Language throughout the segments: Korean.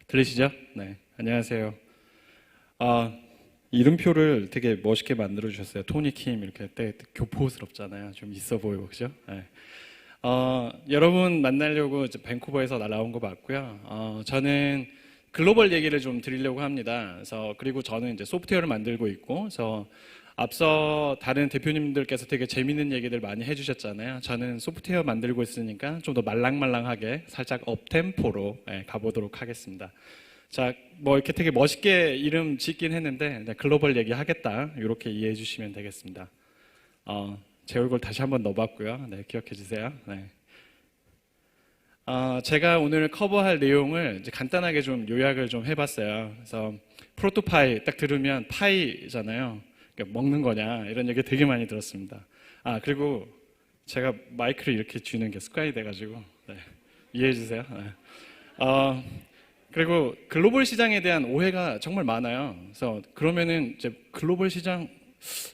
들리시죠? 네, 안녕하세요. 아, 이름표를 되게 멋있게 만들어 주셨어요. 토니 킴 이렇게 되게 교포스럽잖아요. 좀 있어 보이고 그죠? 네. 여러분 만나려고 이제 밴쿠버에서 날아온 거 맞고요. 저는 글로벌 얘기를 좀 드리려고 합니다. 그래서 그리고 저는 이제 소프트웨어를 만들고 있고, 그래서 앞서 다른 대표님들께서 되게 재밌는 얘기들 많이 해주셨잖아요. 저는 소프트웨어 만들고 있으니까 좀 더 말랑말랑하게 살짝 업템포로 가보도록 하겠습니다. 자, 뭐 이렇게 되게 멋있게 이름 짓긴 했는데 글로벌 얘기 하겠다 이렇게 이해해 주시면 되겠습니다. 제 얼굴 다시 한번 넣어봤고요. 네, 기억해 주세요. 네. 제가 오늘 커버할 내용을 이제 간단하게 좀 요약을 좀 해봤어요. 그래서 프로토파이 딱 들으면 파이잖아요. 그러니까 먹는 거냐 이런 얘기 되게 많이 들었습니다. 그리고 제가 마이크를 이렇게 쥐는 게 습관이 돼가지고 네, 이해해 주세요. 네. 그리고 글로벌 시장에 대한 오해가 정말 많아요. 그래서 그러면은 이제 글로벌 시장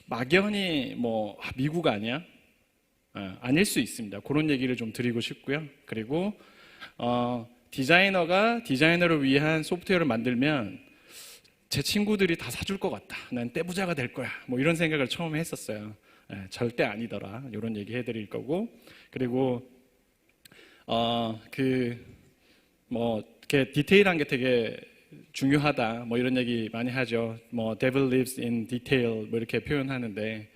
막연히 뭐 미국 아니야? 아닐 수 있습니다. 그런 얘기를 좀 드리고 싶고요. 그리고 디자이너가 디자이너를 위한 소프트웨어를 만들면 제 친구들이 다 사줄 것 같다. 난 떼부자가 될 거야. 뭐 이런 생각을 처음에 했었어요. 절대 아니더라. 이런 얘기 해드릴 거고, 그리고 뭐 이렇게 디테일한 게 되게 중요하다. 뭐 이런 얘기 많이 하죠. 뭐 devil lives in detail 뭐 이렇게 표현하는데,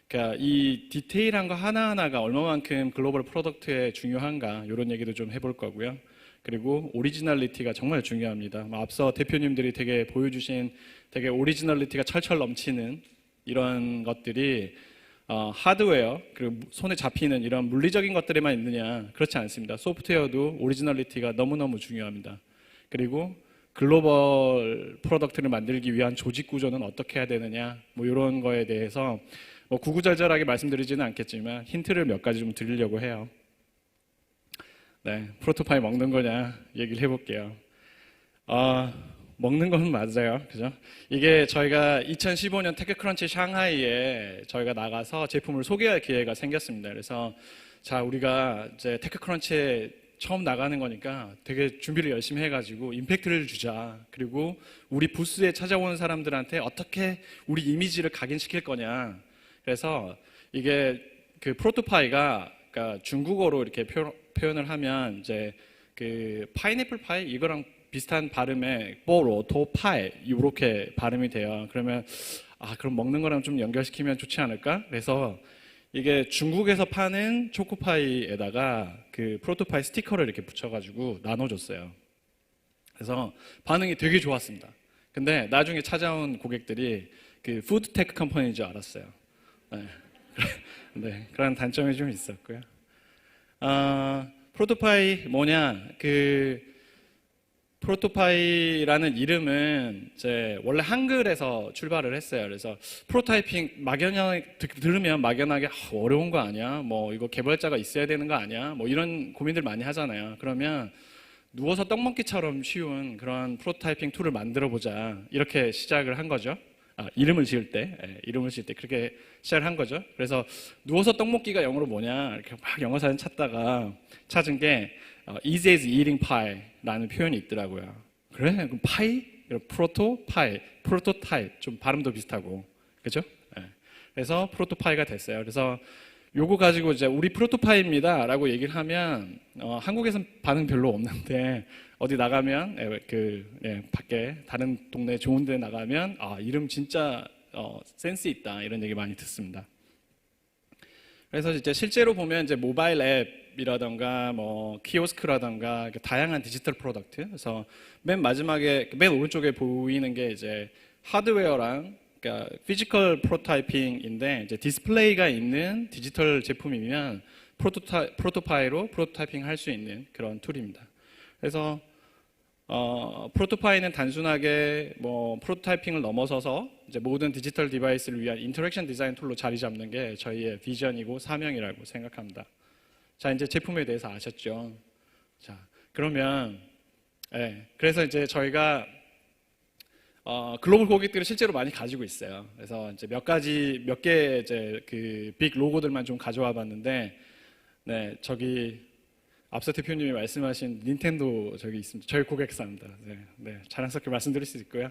그러니까 이 디테일한 거 하나하나가 얼마만큼 글로벌 프로덕트에 중요한가 이런 얘기도 좀 해볼 거고요. 그리고 오리지널리티가 정말 중요합니다. 앞서 대표님들이 되게 보여주신 되게 오리지널리티가 철철 넘치는 이런 것들이 하드웨어 그리고 손에 잡히는 이런 물리적인 것들에만 있느냐, 그렇지 않습니다. 소프트웨어도 오리지널리티가 너무너무 중요합니다. 그리고 글로벌 프로덕트를 만들기 위한 조직 구조는 어떻게 해야 되느냐, 뭐 이런 거에 대해서 뭐 구구절절하게 말씀드리지는 않겠지만 힌트를 몇 가지 좀 드리려고 해요. 네, 프로토파이 먹는 거냐 얘기를 해볼게요. 먹는 건 맞아요. 그죠? 이게 저희가 2015년 테크크런치 샹하이에 저희가 나가서 제품을 소개할 기회가 생겼습니다. 그래서 자, 우리가 이제 테크크런치에 처음 나가는 거니까 되게 준비를 열심히 해가지고 임팩트를 주자. 그리고 우리 부스에 찾아오는 사람들한테 어떻게 우리 이미지를 각인시킬 거냐. 그래서 이게 그 프로토파이가 그러니까 중국어로 이렇게 표현을 하면 이제 그 파인애플 파이 이거랑 비슷한 발음의 뽀로토파이 이렇게 발음이 돼요. 그러면 그럼 먹는 거랑 좀 연결시키면 좋지 않을까? 그래서 이게 중국에서 파는 초코파이에다가 그 프로토파이 스티커를 이렇게 붙여가지고 나눠줬어요. 그래서 반응이 되게 좋았습니다. 근데 나중에 찾아온 고객들이 그 푸드테크 컴퍼니인 줄 알았어요. 네. 네, 그런 단점이 좀 있었고요. 프로토파이 뭐냐? 그 프로토파이라는 이름은 이제 원래 한글에서 출발을 했어요. 그래서 프로타이핑 막연하게 들으면 막연하게 어려운 거 아니야? 뭐 이거 개발자가 있어야 되는 거 아니야? 뭐 이런 고민들 많이 하잖아요. 그러면 누워서 떡 먹기처럼 쉬운 그런 프로타이핑 툴을 만들어 보자. 이렇게 시작을 한 거죠. 이름을 지을 때 그렇게 시작을 한 거죠. 그래서 누워서 떡 먹기가 영어로 뭐냐 이렇게 막 영어 사전 찾다가 찾은 게 easy as eating pie라는 표현이 있더라고요. 그래? 그럼 파이? 프로토타입 좀 발음도 비슷하고 그죠? 네. 그래서 프로토파이가 됐어요. 그래서 요거 가지고 이제 우리 프로토파이입니다 라고 얘기를 하면 한국에서는 반응 별로 없는데 어디 나가면 밖에 다른 동네 좋은 데 나가면 이름 진짜 센스 있다 이런 얘기 많이 듣습니다. 그래서 이제 실제로 보면 이제 모바일 앱이라던가 뭐 키오스크라던가 다양한 디지털 프로덕트, 그래서 맨 마지막에 맨 오른쪽에 보이는 게 이제 하드웨어랑 그러니까 피지컬 프로토타이핑인데 이제 디스플레이가 있는 디지털 제품이면 프로토파이로 프로토타이핑 할 수 있는 그런 툴입니다. 그래서 프로토파이는 단순하게 뭐 프로토타이핑을 넘어서서 이제 모든 디지털 디바이스를 위한 인터랙션 디자인 툴로 자리 잡는 게 저희의 비전이고 사명이라고 생각합니다. 자, 이제 제품에 대해서 아셨죠? 자, 그러면 그래서 이제 저희가 글로벌 고객들을 실제로 많이 가지고 있어요. 그래서 이제 몇 개 이제 그 빅 로고들만 좀 가져와 봤는데, 네, 저기 앞서 대표님이 말씀하신 닌텐도 저기 있습니다. 저희 고객사입니다. 자랑스럽게 말씀드릴 수 있고요.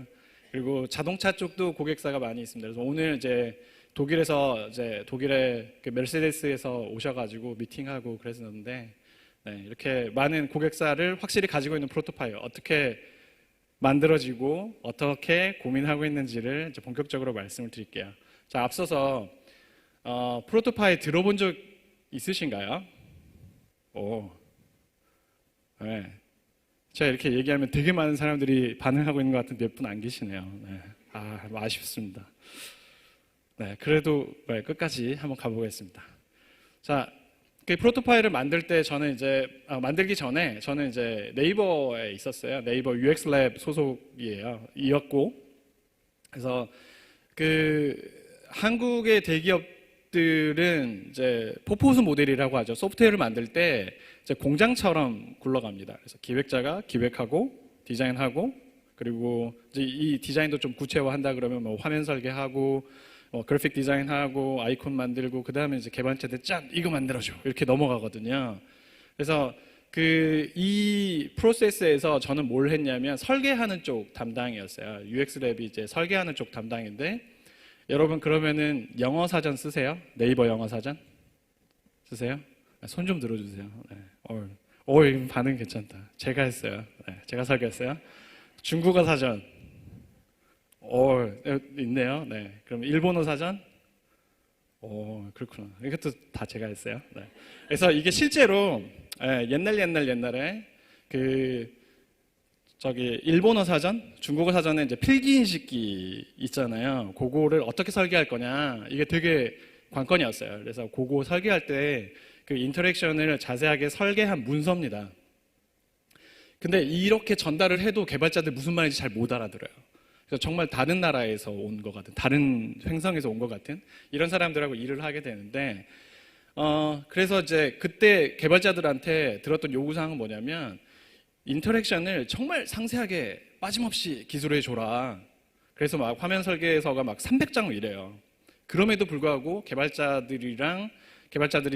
그리고 자동차 쪽도 고객사가 많이 있습니다. 그래서 오늘 이제 독일의 그 메르세데스에서 오셔가지고 미팅하고 그랬었는데, 이렇게 많은 고객사를 확실히 가지고 있는 프로토타입 어떻게 만들어지고 어떻게 고민하고 있는지를 이제 본격적으로 말씀을 드릴게요. 자, 앞서서 프로토타입 들어본 적 있으신가요? 오, 네. 제가 이렇게 얘기하면 되게 많은 사람들이 반응하고 있는 것 같은데 몇 분 안 계시네요. 아쉽습니다. 그래도 끝까지 한번 가보겠습니다. 자, 그 프로토타입을 만들 때 저는 만들기 전에 저는 이제 네이버에 있었어요. 네이버 UX랩 소속이었고, 그래서 그 한국의 대기업들은 이제 포포스 모델이라고 하죠. 소프트웨어를 만들 때 이제 공장처럼 굴러갑니다. 그래서 기획자가 기획하고 디자인하고, 그리고 이제 이 디자인도 좀 구체화한다 그러면 뭐 화면 설계하고 그래픽 디자인하고 아이콘 만들고, 그 다음에 이제 개발자들 짠 이거 만들어줘 이렇게 넘어가거든요. 그래서 이 프로세스에서 저는 뭘 했냐면 설계하는 쪽 담당이었어요. UX랩이 이제 설계하는 쪽 담당인데, 여러분 그러면은 영어 사전 쓰세요? 네이버 영어 사전 쓰세요? 손 좀 들어주세요. 반응 괜찮다. 제가 했어요. 제가 설계했어요. 중국어 사전 있네요. 그럼 일본어 사전? 그렇구나. 이것도 다 제가 했어요. 그래서 이게 실제로 옛날에 일본어 사전, 중국어 사전에 이제 필기인식기 있잖아요. 그거를 어떻게 설계할 거냐, 이게 되게 관건이었어요. 그래서 그거 설계할 때 그 인터랙션을 자세하게 설계한 문서입니다. 근데 이렇게 전달을 해도 개발자들 무슨 말인지 잘 못 알아들어요. 그래서 정말 다른 나라에서 온 것 같은, 다른 행성에서 온 것 같은 이런 사람들하고 일을 하게 되는데, 그래서 이제 그때 개발자들한테 들었던 요구사항은 뭐냐면, 인터랙션을 정말 상세하게 빠짐없이 기술해 줘라. 그래서 막 화면 설계서가 막 300장 이래요. 그럼에도 불구하고 개발자들이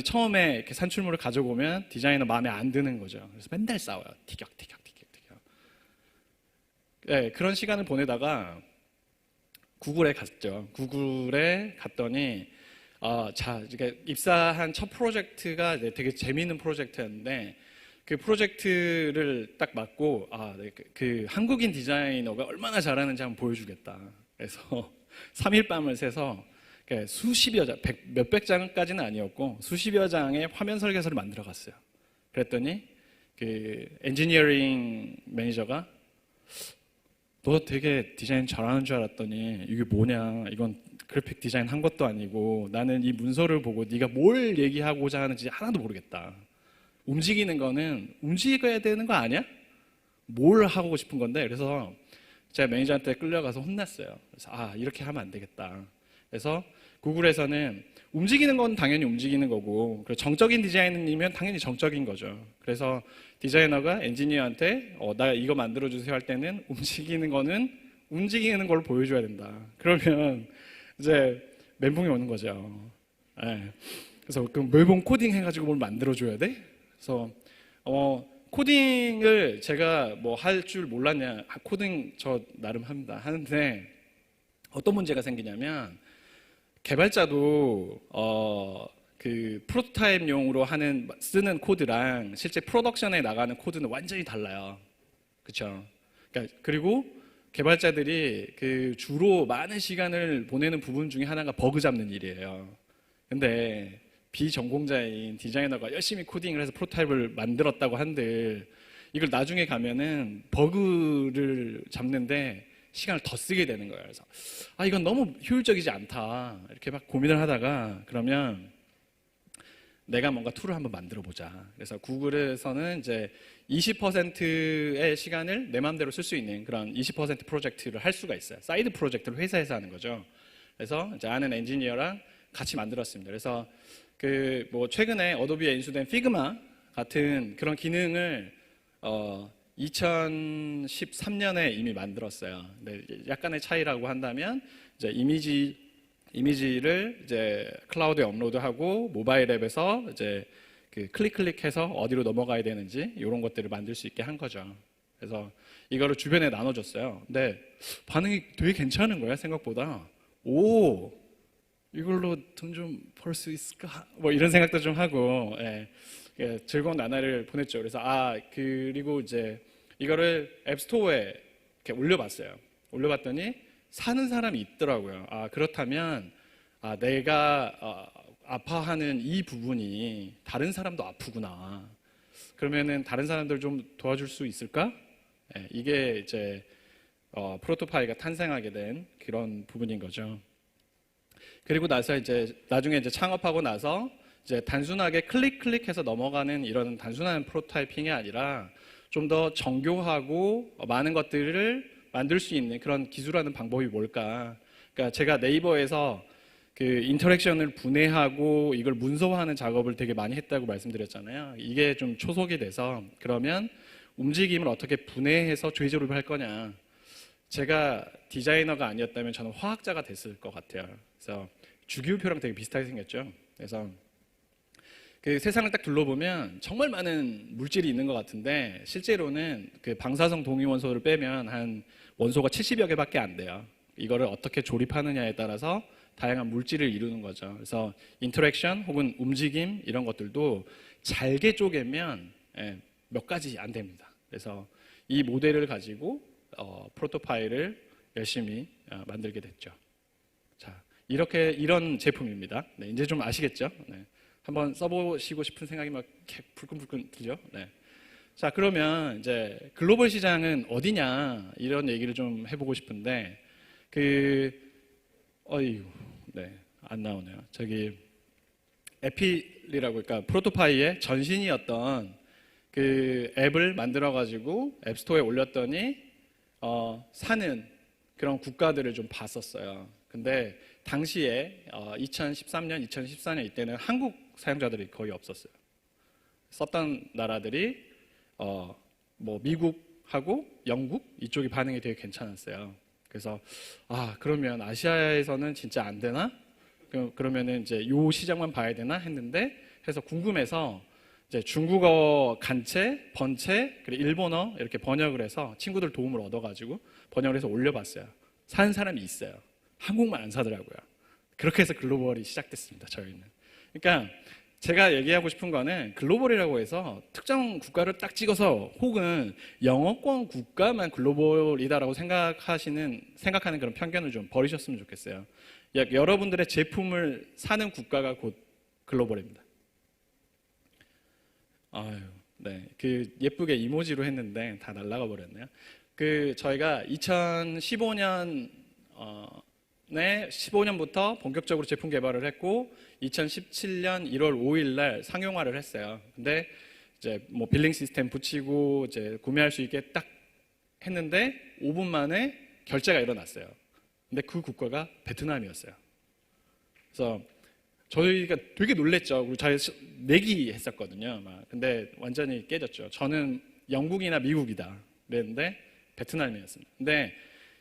처음에 이렇게 산출물을 가져오면 디자이너 마음에 안 드는 거죠. 그래서 맨날 싸워요. 티격티격. 그런 시간을 보내다가 구글에 갔죠. 구글에 갔더니 입사한 첫 프로젝트가 되게 재미있는 프로젝트였는데, 그 프로젝트를 딱 맡고 그 한국인 디자이너가 얼마나 잘하는지 한번 보여주겠다. 그래서 3일 밤을 새서 수십여 장, 몇백 장까지는 아니었고 수십여 장의 화면 설계서를 만들어 갔어요. 그랬더니 그 엔지니어링 매니저가 너 되게 디자인 잘하는 줄 알았더니 이게 뭐냐, 이건 그래픽 디자인 한 것도 아니고 나는 이 문서를 보고 네가 뭘 얘기하고자 하는지 하나도 모르겠다. 움직이는 거는 움직여야 되는 거 아니야? 뭘 하고 싶은 건데. 그래서 제가 매니저한테 끌려가서 혼났어요. 그래서 이렇게 하면 안 되겠다. 그래서 구글에서는 움직이는 건 당연히 움직이는 거고, 정적인 디자인이면 당연히 정적인 거죠. 그래서 디자이너가 엔지니어한테 나 이거 만들어주세요 할 때는 움직이는 거는 움직이는 걸 보여줘야 된다. 그러면 이제 멘붕이 오는 거죠. 그래서 그럼 매번 코딩 해가지고 뭘 만들어줘야 돼? 그래서 코딩을 제가 뭐 할 줄 몰랐냐, 코딩 저 나름 합니다. 하는데 어떤 문제가 생기냐면, 개발자도 그 프로토타입용으로 쓰는 코드랑 실제 프로덕션에 나가는 코드는 완전히 달라요. 그렇죠? 그리고 개발자들이 그 주로 많은 시간을 보내는 부분 중에 하나가 버그 잡는 일이에요. 근데 비전공자인 디자이너가 열심히 코딩을 해서 프로토타입을 만들었다고 한들 이걸 나중에 가면은 버그를 잡는데 시간을 더 쓰게 되는 거예요. 그래서 이건 너무 효율적이지 않다 이렇게 막 고민을 하다가, 그러면 내가 뭔가 툴을 한번 만들어 보자. 그래서 구글에서는 이제 20%의 시간을 내 마음대로 쓸 수 있는 그런 20% 프로젝트를 할 수가 있어요. 사이드 프로젝트를 회사에서 하는 거죠. 그래서 이제 아는 엔지니어랑 같이 만들었습니다. 그래서 그 뭐 최근에 어도비에 인수된 피그마 같은 그런 기능을 2013년에 이미 만들었어요. 근데 약간의 차이라고 한다면 이제 이미지를 이제 클라우드에 업로드하고 모바일 앱에서 이제 그 클릭해서 어디로 넘어가야 되는지 이런 것들을 만들 수 있게 한 거죠. 그래서 이거를 주변에 나눠줬어요. 근데 반응이 되게 괜찮은 거예요, 생각보다. 오, 이걸로 돈 좀 벌 수 있을까? 뭐 이런 생각도 좀 하고, 예, 예, 즐거운 나날을 보냈죠. 그래서 그리고 이제 이거를 앱스토어에 이렇게 올려봤어요. 올려봤더니 사는 사람이 있더라고요. 그렇다면 내가 아파하는 이 부분이 다른 사람도 아프구나. 그러면은 다른 사람들 좀 도와줄 수 있을까? 예, 이게 이제 프로토파이가 탄생하게 된 그런 부분인 거죠. 그리고 나서 이제 나중에 이제 창업하고 나서 이제 단순하게 클릭해서 넘어가는 이런 단순한 프로토타이핑이 아니라 좀 더 정교하고 많은 것들을 만들 수 있는 그런 기술하는 방법이 뭘까? 그러니까 제가 네이버에서 그 인터랙션을 분해하고 이걸 문서화하는 작업을 되게 많이 했다고 말씀드렸잖아요. 이게 좀 초석이 돼서 그러면 움직임을 어떻게 분해해서 죄조립을 할 거냐. 제가 디자이너가 아니었다면 저는 화학자가 됐을 것 같아요. 그래서 주기율표랑 되게 비슷하게 생겼죠. 그래서 그 세상을 딱 둘러보면 정말 많은 물질이 있는 것 같은데 실제로는 그 방사성 동위원소를 빼면 한 원소가 70여 개밖에 안 돼요. 이거를 어떻게 조립하느냐에 따라서 다양한 물질을 이루는 거죠. 그래서 인터랙션 혹은 움직임 이런 것들도 잘게 쪼개면 몇 가지 안 됩니다. 그래서 이 모델을 가지고 프로토파일을 열심히 만들게 됐죠. 자, 이런 제품입니다. 네, 이제 좀 아시겠죠? 네. 한번 써보시고 싶은 생각이 막 불끈불끈 들죠? 네. 자, 그러면 이제 글로벌 시장은 어디냐 이런 얘기를 좀 해보고 싶은데 네, 안 나오네요. 저기 에필이라고 그러니까 프로토파이의 전신이었던 그 앱을 만들어 가지고 앱스토어에 올렸더니 사는 그런 국가들을 좀 봤었어요. 근데 당시에 2013년, 2014년 이때는 한국 사용자들이 거의 없었어요. 썼던 나라들이 뭐 미국하고 영국 이쪽이 반응이 되게 괜찮았어요. 그래서 그러면 아시아에서는 진짜 안 되나? 그러면은 이제 요 시장만 봐야 되나 했는데 해서 궁금해서 이제 중국어 간체, 번체, 그리고 일본어 이렇게 번역을 해서 친구들 도움을 얻어가지고 번역을 해서 올려봤어요. 사는 사람이 있어요. 한국만 안 사더라고요. 그렇게 해서 글로벌이 시작됐습니다. 저희는. 그러니까 제가 얘기하고 싶은 거는 글로벌이라고 해서 특정 국가를 딱 찍어서 혹은 영어권 국가만 글로벌이다라고 생각하는 그런 편견을 좀 버리셨으면 좋겠어요. 여러분들의 제품을 사는 국가가 곧 글로벌입니다. 네, 예쁘게 이모지로 했는데 다 날아가 버렸네요. 저희가 2015년 15년부터 본격적으로 제품 개발을 했고 2017년 1월 5일 날 상용화를 했어요. 근데 이제 뭐 빌링 시스템 붙이고 이제 구매할 수 있게 딱 했는데 5분 만에 결제가 일어났어요. 근데 그 국가가 베트남이었어요. 그래서 저희가 되게 놀랬죠. 그리고 저희 내기했었거든요. 근데 완전히 깨졌죠. 저는 영국이나 미국이다 그랬는데 베트남이었습니다. 근데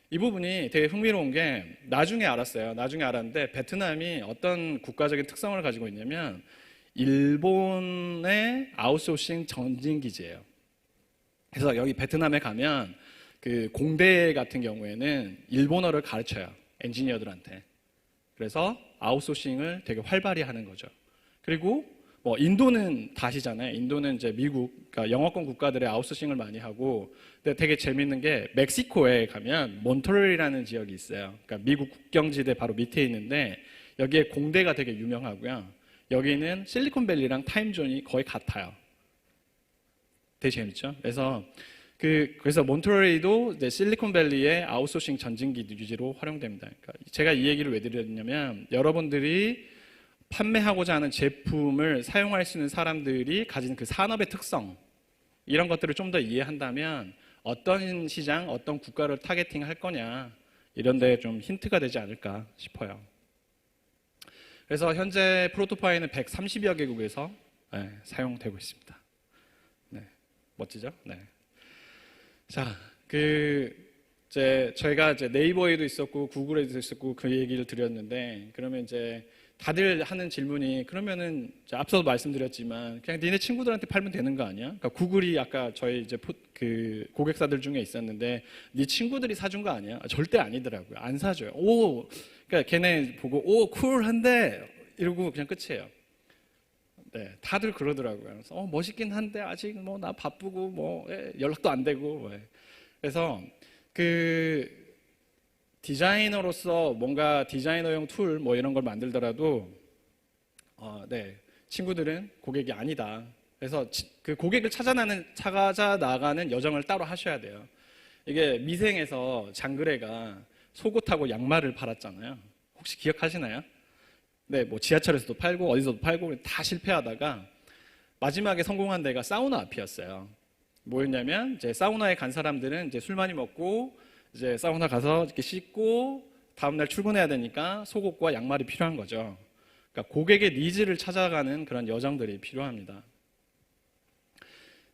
이 부분이 되게 흥미로운 게 나중에 알았어요. 나중에 알았는데 베트남이 어떤 국가적인 특성을 가지고 있냐면 일본의 아웃소싱 전진기지예요. 그래서 여기 베트남에 가면 그 공대 같은 경우에는 일본어를 가르쳐요. 엔지니어들한테. 그래서 아웃소싱을 되게 활발히 하는 거죠. 그리고 뭐 인도는 다시잖아요. 인도는 이제 미국, 그러니까 영어권 국가들의 아웃소싱을 많이 하고, 근데 되게 재밌는 게 멕시코에 가면 몬트리올이라는 지역이 있어요. 그러니까 미국 국경지대 바로 밑에 있는데 여기에 공대가 되게 유명하고요. 여기는 실리콘밸리랑 타임존이 거의 같아요. 되게 재밌죠? 그래서 몬트리올도 실리콘밸리의 아웃소싱 전진기 유지로 활용됩니다. 그러니까 제가 이 얘기를 왜 드렸냐면 여러분들이 판매하고자 하는 제품을 사용할 수 있는 사람들이 가진 그 산업의 특성 이런 것들을 좀 더 이해한다면 어떤 시장, 어떤 국가를 타겟팅 할 거냐 이런 데 좀 힌트가 되지 않을까 싶어요. 그래서 현재 프로토파이는 130여 개국에서 사용되고 있습니다. 네, 멋지죠? 네. 자, 저희가 이제 네이버에도 있었고 구글에도 있었고 그 얘기를 드렸는데 그러면 이제 다들 하는 질문이 그러면은 앞서도 말씀드렸지만 그냥 니네 친구들한테 팔면 되는 거 아니야? 그러니까 구글이 아까 저희 이제 그 고객사들 중에 있었는데 네 친구들이 사준 거 아니야? 절대 아니더라고요. 안 사줘요. 오, 그러니까 걔네 보고 오 쿨한데 이러고 그냥 끝이에요. 네, 다들 그러더라고요. 그래서 멋있긴 한데 아직 뭐 나 바쁘고 뭐 연락도 안 되고. 그래서 그 디자이너로서 뭔가 디자이너용 툴 뭐 이런 걸 만들더라도 네, 친구들은 고객이 아니다. 그래서 그 고객을 찾아 나가는 여정을 따로 하셔야 돼요. 이게 미생에서 장그래가 속옷하고 양말을 팔았잖아요. 혹시 기억하시나요? 네, 뭐 지하철에서도 팔고 어디서도 팔고 다 실패하다가 마지막에 성공한 데가 사우나 앞이었어요. 뭐였냐면 이제 사우나에 간 사람들은 이제 술 많이 먹고 이제 사우나 가서 이렇게 씻고 다음날 출근해야 되니까 속옷과 양말이 필요한 거죠. 그러니까 고객의 니즈를 찾아가는 그런 여정들이 필요합니다.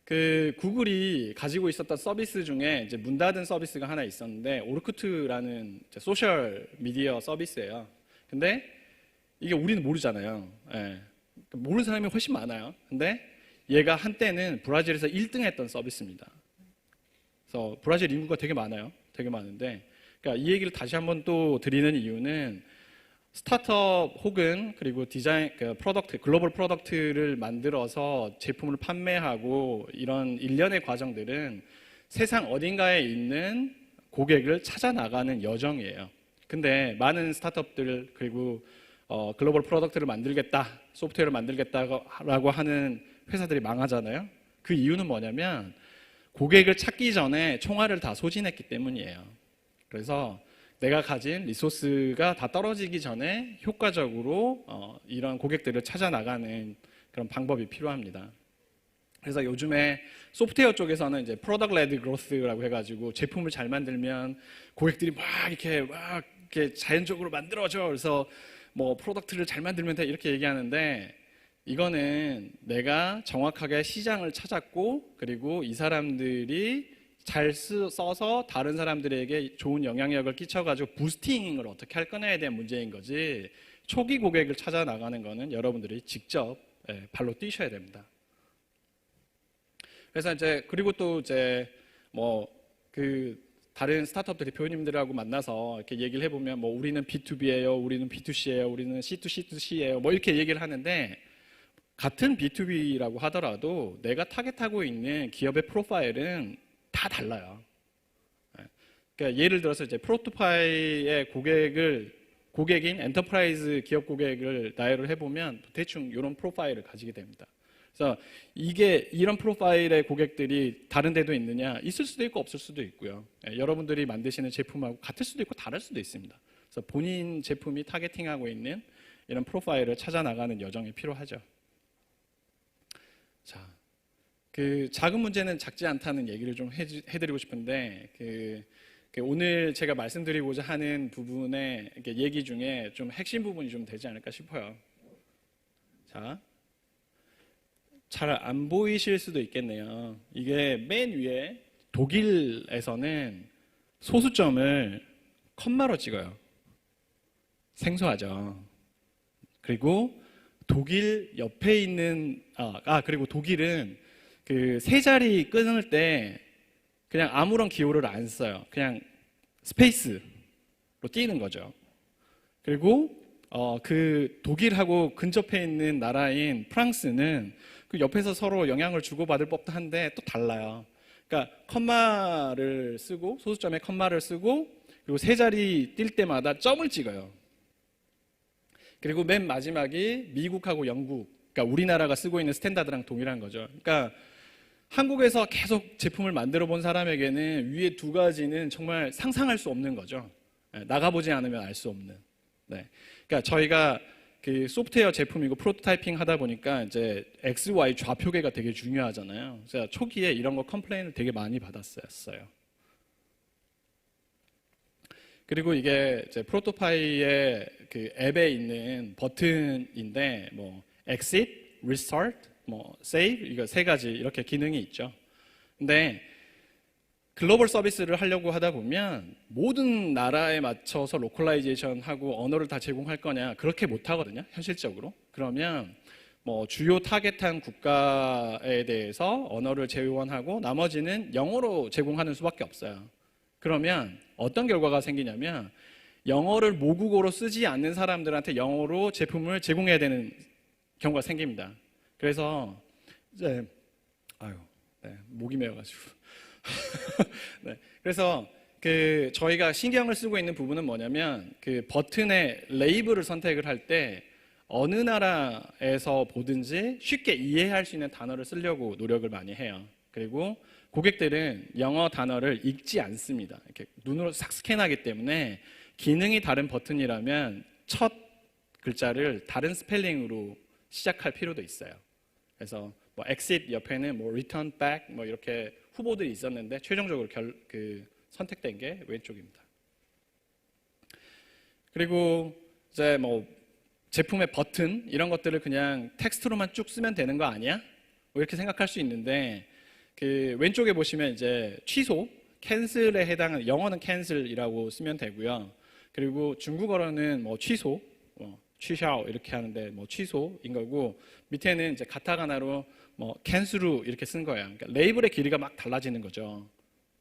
그 구글이 가지고 있었던 서비스 중에 이제 문 닫은 서비스가 하나 있었는데 오르쿠트라는 소셜 미디어 서비스예요. 근데 이게 우리는 모르잖아요. 예. 모르는 사람이 훨씬 많아요. 근데 얘가 한때는 브라질에서 1등 했던 서비스입니다. 그래서 브라질 인구가 되게 많아요. 되게 많은데, 그러니까 이 얘기를 다시 한번 또 드리는 이유는 스타트업 혹은 그리고 디자인, 프로덕트, 글로벌 프로덕트를 만들어서 제품을 판매하고 이런 일련의 과정들은 세상 어딘가에 있는 고객을 찾아 나가는 여정이에요. 근데 많은 스타트업들 그리고 글로벌 프로덕트를 만들겠다, 소프트웨어를 만들겠다라고 하는 회사들이 망하잖아요. 그 이유는 뭐냐면 고객을 찾기 전에 총알을 다 소진했기 때문이에요. 그래서 내가 가진 리소스가 다 떨어지기 전에 효과적으로 이런 고객들을 찾아 나가는 그런 방법이 필요합니다. 그래서 요즘에 소프트웨어 쪽에서는 이제 프로덕트 레드 그로스라고 해가지고 제품을 잘 만들면 고객들이 막 이렇게 자연적으로 만들어져. 그래서 뭐 프로덕트를 잘 만들면 돼 이렇게 얘기하는데 이거는 내가 정확하게 시장을 찾았고 그리고 이 사람들이 잘 써서 다른 사람들에게 좋은 영향력을 끼쳐가지고 부스팅을 어떻게 할 거냐에 대한 문제인 거지 초기 고객을 찾아 나가는 거는 여러분들이 직접 발로 뛰셔야 됩니다. 그래서 이제 그리고 또 이제 뭐 그 다른 스타트업 대표님들하고 만나서 이렇게 얘기를 해보면 뭐 우리는 B2B예요, 우리는 B2C예요, 우리는 C2C2C예요, 뭐 이렇게 얘기를 하는데 같은 B2B라고 하더라도 내가 타겟하고 있는 기업의 프로파일은 다 달라요. 그러니까 예를 들어서 이제 프로토파이의 고객인 엔터프라이즈 기업 고객을 나열을 해보면 대충 이런 프로파일을 가지게 됩니다. 그래서 이게 이런 프로파일의 고객들이 다른 데도 있느냐? 있을 수도 있고 없을 수도 있고요. 여러분들이 만드시는 제품하고 같을 수도 있고 다를 수도 있습니다. 그래서 본인 제품이 타겟팅하고 있는 이런 프로파일을 찾아 나가는 여정이 필요하죠. 자, 그 작은 문제는 작지 않다는 얘기를 좀 해드리고 싶은데 오늘 제가 말씀드리고자 하는 부분의 얘기 중에 좀 핵심 부분이 좀 되지 않을까 싶어요. 자, 잘 안 보이실 수도 있겠네요. 이게 맨 위에 독일에서는 소수점을 컴마로 찍어요. 생소하죠. 그리고 독일 옆에 있는 그리고 독일은 그 세 자리 끊을 때 그냥 아무런 기호를 안 써요. 그냥 스페이스로 띄는 거죠. 그리고 그 독일하고 근접해 있는 나라인 프랑스는 그 옆에서 서로 영향을 주고받을 법도 한데 또 달라요. 그러니까 컴마를 쓰고 소수점에 컴마를 쓰고 그리고 세 자리 뛸 때마다 점을 찍어요. 그리고 맨 마지막이 미국하고 영국, 그러니까 우리나라가 쓰고 있는 스탠다드랑 동일한 거죠. 그러니까 한국에서 계속 제품을 만들어 본 사람에게는 위에 두 가지는 정말 상상할 수 없는 거죠. 나가보지 않으면 알 수 없는. 네. 그러니까 저희가 그 소프트웨어 제품이고 프로토타이핑 하다 보니까 이제 X, Y 좌표계가 되게 중요하잖아요. 그래서 초기에 이런 거 컴플레인을 되게 많이 받았어요. 그리고 이게 이제 프로토파이의 그 앱에 있는 버튼인데 뭐 exit, restart, 뭐 save 이거 세 가지 이렇게 기능이 있죠. 근데 글로벌 서비스를 하려고 하다 보면 모든 나라에 맞춰서 로컬라이제이션 하고 언어를 다 제공할 거냐? 그렇게 못 하거든요, 현실적으로. 그러면 뭐 주요 타겟한 국가에 대해서 언어를 제공하고 나머지는 영어로 제공하는 수밖에 없어요. 그러면 어떤 결과가 생기냐면 영어를 모국어로 쓰지 않는 사람들한테 영어로 제품을 제공해야 되는 경우가 생깁니다. 그래서 이제 목이 메어가지고 네, 그래서 저희가 신경을 쓰고 있는 부분은 뭐냐면 그 버튼의 레이블을 선택을 할 때 어느 나라에서 보든지 쉽게 이해할 수 있는 단어를 쓰려고 노력을 많이 해요. 그리고 고객들은 영어 단어를 읽지 않습니다. 이렇게 눈으로 싹 스캔하기 때문에 기능이 다른 버튼이라면 첫 글자를 다른 스펠링으로 시작할 필요도 있어요. 그래서 뭐 exit 옆에는 뭐 return back 뭐 이렇게 후보들이 있었는데 최종적으로 선택된 게 왼쪽입니다. 그리고 이제 뭐 제품의 버튼 이런 것들을 그냥 텍스트로만 쭉 쓰면 되는 거 아니야? 뭐 이렇게 생각할 수 있는데 그 왼쪽에 보시면 이제 취소, 캔슬에 해당하는 영어는 캔슬이라고 쓰면 되고요. 그리고 중국어로는 뭐 취소, 취샤오 이렇게 하는데 뭐 취소인 거고 밑에는 이제 가타가나로 뭐 캔슬루 이렇게 쓴 거예요. 그러니까 레이블의 길이가 막 달라지는 거죠.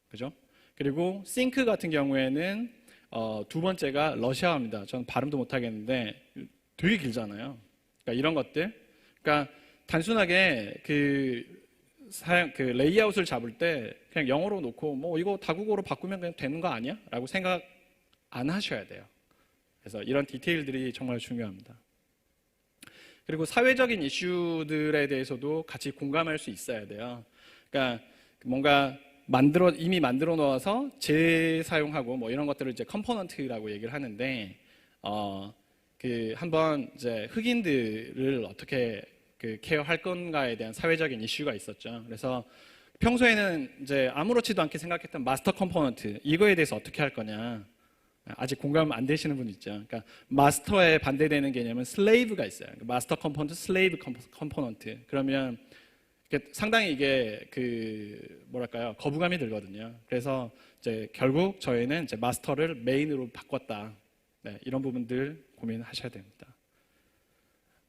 그죠? 그리고 싱크 같은 경우에는 두 번째가 러시아어입니다. 저는 발음도 못 하겠는데 되게 길잖아요. 그러니까 이런 것들. 그러니까 단순하게 그 레이아웃을 잡을 때 그냥 영어로 놓고 뭐 이거 다국어로 바꾸면 그냥 되는 거 아니야? 라고 생각 안 하셔야 돼요. 그래서 이런 디테일들이 정말 중요합니다. 그리고 사회적인 이슈들에 대해서도 같이 공감할 수 있어야 돼요. 그러니까 뭔가 이미 만들어 놓아서 재사용하고 뭐 이런 것들을 이제 컴포넌트라고 얘기를 하는데 한번 이제 흑인들을 어떻게 케어할 건가에 대한 사회적인 이슈가 있었죠. 그래서 평소에는 이제 아무렇지도 않게 생각했던 마스터 컴포넌트 이거에 대해서 어떻게 할 거냐. 아직 공감 안 되시는 분 있죠. 그러니까 마스터에 반대되는 개념은 슬레이브가 있어요. 마스터 컴포넌트, 슬레이브 컴포넌트. 그러면 상당히 이게 뭐랄까요 거부감이 들거든요. 그래서 이제 결국 저희는 이제 마스터를 메인으로 바꿨다. 네, 이런 부분들 고민하셔야 됩니다.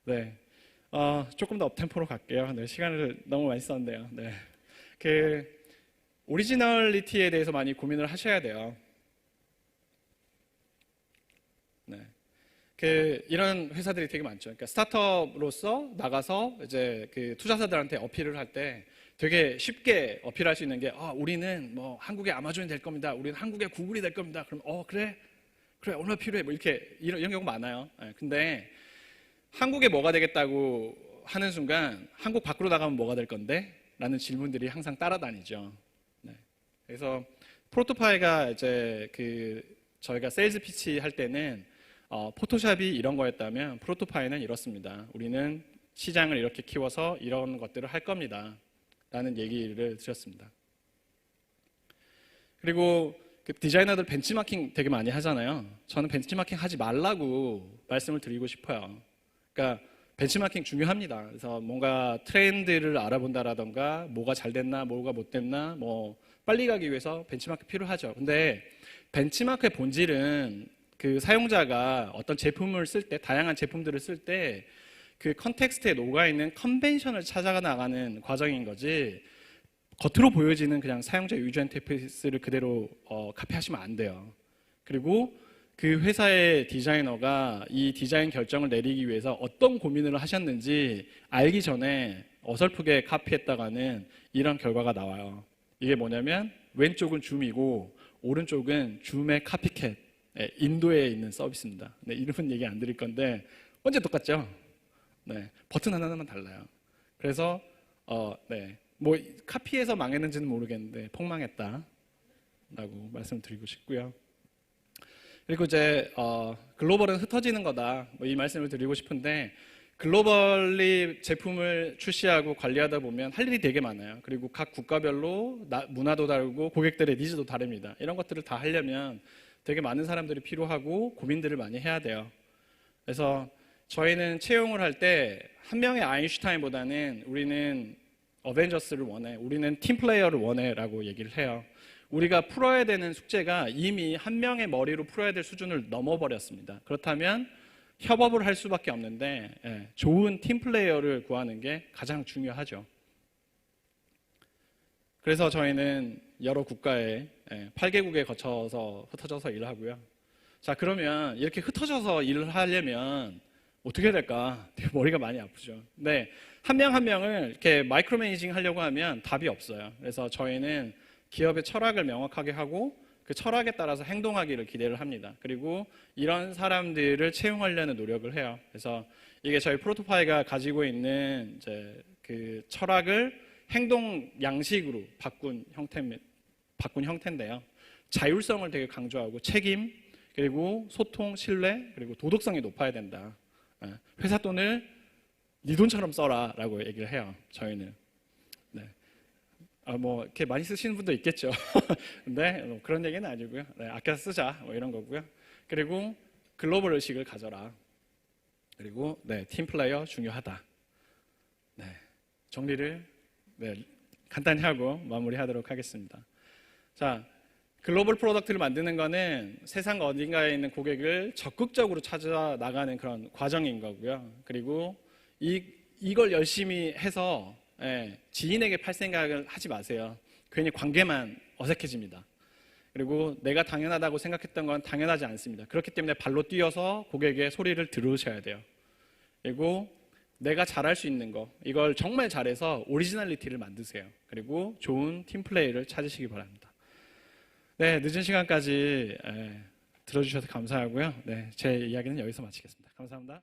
네, 조금 더 업템포로 갈게요. 네, 시간을 너무 많이 썼는데요. 네, 오리지널리티에 대해서 많이 고민을 하셔야 돼요. 네, 이런 회사들이 되게 많죠. 그러니까 스타트업으로서 나가서 이제 투자자들한테 어필을 할 때 되게 쉽게 어필할 수 있는 게 우리는 뭐 한국의 아마존이 될 겁니다. 우리는 한국의 구글이 될 겁니다. 그럼 그래 얼마 필요해? 뭐 이런 경우 많아요. 네, 근데 한국에 뭐가 되겠다고 하는 순간 한국 밖으로 나가면 뭐가 될 건데? 라는 질문들이 항상 따라다니죠. 네, 그래서 프로토파이가 이제 저희가 세일즈 피치 할 때는 포토샵이 이런 거였다면 프로토파이는 이렇습니다. 우리는 시장을 이렇게 키워서 이런 것들을 할 겁니다. 라는 얘기를 드렸습니다. 그리고 디자이너들 벤치마킹 되게 많이 하잖아요. 저는 벤치마킹 하지 말라고 말씀을 드리고 싶어요. 그러니까 벤치마킹 중요합니다. 그래서 뭔가 트렌드를 알아본다라던가 뭐가 잘 됐나 뭐가 못 됐나 뭐 빨리 가기 위해서 벤치마크 필요하죠. 근데 벤치마크의 본질은 사용자가 어떤 제품을 쓸 때, 다양한 제품들을 쓸 때 그 컨텍스트에 녹아있는 컨벤션을 찾아가 나가는 과정인 거지 겉으로 보여지는 그냥 사용자 유저 인터페이스를 그대로 카피하시면 안 돼요. 그리고 그 회사의 디자이너가 이 디자인 결정을 내리기 위해서 어떤 고민을 하셨는지 알기 전에 어설프게 카피했다가는 이런 결과가 나와요. 이게 뭐냐면 왼쪽은 줌이고 오른쪽은 줌의 카피캣. 네, 인도에 있는 서비스입니다. 네, 이름은 얘기 안 드릴 건데 언제 똑같죠? 네, 버튼 하나만 달라요. 그래서 네, 뭐 카피해서 망했는지는 모르겠는데 폭망했다라고 말씀드리고 싶고요. 그리고 이제 글로벌은 흩어지는 거다. 뭐 이 말씀을 드리고 싶은데 글로벌리 제품을 출시하고 관리하다 보면 할 일이 되게 많아요. 그리고 각 국가별로 문화도 다르고 고객들의 니즈도 다릅니다. 이런 것들을 다 하려면 되게 많은 사람들이 필요하고 고민들을 많이 해야 돼요. 그래서 저희는 채용을 할 때 한 명의 아인슈타인보다는 우리는 어벤져스를 원해, 우리는 팀 플레이어를 원해 라고 얘기를 해요. 우리가 풀어야 되는 숙제가 이미 한 명의 머리로 풀어야 될 수준을 넘어버렸습니다. 그렇다면 협업을 할 수밖에 없는데 좋은 팀 플레이어를 구하는 게 가장 중요하죠. 그래서 저희는 여러 국가에 8개국에 거쳐서 흩어져서 일을 하고요. 자, 그러면 이렇게 흩어져서 일을 하려면 어떻게 해야 될까? 되게 머리가 많이 아프죠. 근데 한 명 한 명을 이렇게 마이크로 매니징 하려고 하면 답이 없어요. 그래서 저희는 기업의 철학을 명확하게 하고 그 철학에 따라서 행동하기를 기대를 합니다. 그리고 이런 사람들을 채용하려는 노력을 해요. 그래서 이게 저희 프로토파이가 가지고 있는 이제 그 철학을 행동 양식으로 바꾼 형태인데요. 자율성을 되게 강조하고 책임, 그리고 소통, 신뢰, 그리고 도덕성이 높아야 된다. 회사 돈을 네 돈처럼 써라라고 얘기를 해요. 저희는. 네. 뭐 이렇게 많이 쓰시는 분도 있겠죠. 근데 뭐 그런 얘기는 아니고요. 네, 아껴서 쓰자 뭐 이런 거고요. 그리고 글로벌 의식을 가져라. 그리고 팀 플레이어 중요하다. 네, 정리를 간단히 하고 마무리하도록 하겠습니다. 자, 글로벌 프로덕트를 만드는 거는 세상 어딘가에 있는 고객을 적극적으로 찾아 나가는 그런 과정인 거고요. 그리고 이걸 열심히 해서 지인에게 팔 생각을 하지 마세요. 괜히 관계만 어색해집니다. 그리고 내가 당연하다고 생각했던 건 당연하지 않습니다. 그렇기 때문에 발로 뛰어서 고객의 소리를 들으셔야 돼요. 그리고 내가 잘할 수 있는 거, 이걸 정말 잘해서 오리지널리티를 만드세요. 그리고 좋은 팀 플레이를 찾으시기 바랍니다. 네, 늦은 시간까지 들어주셔서 감사하고요. 제 이야기는 여기서 마치겠습니다. 감사합니다.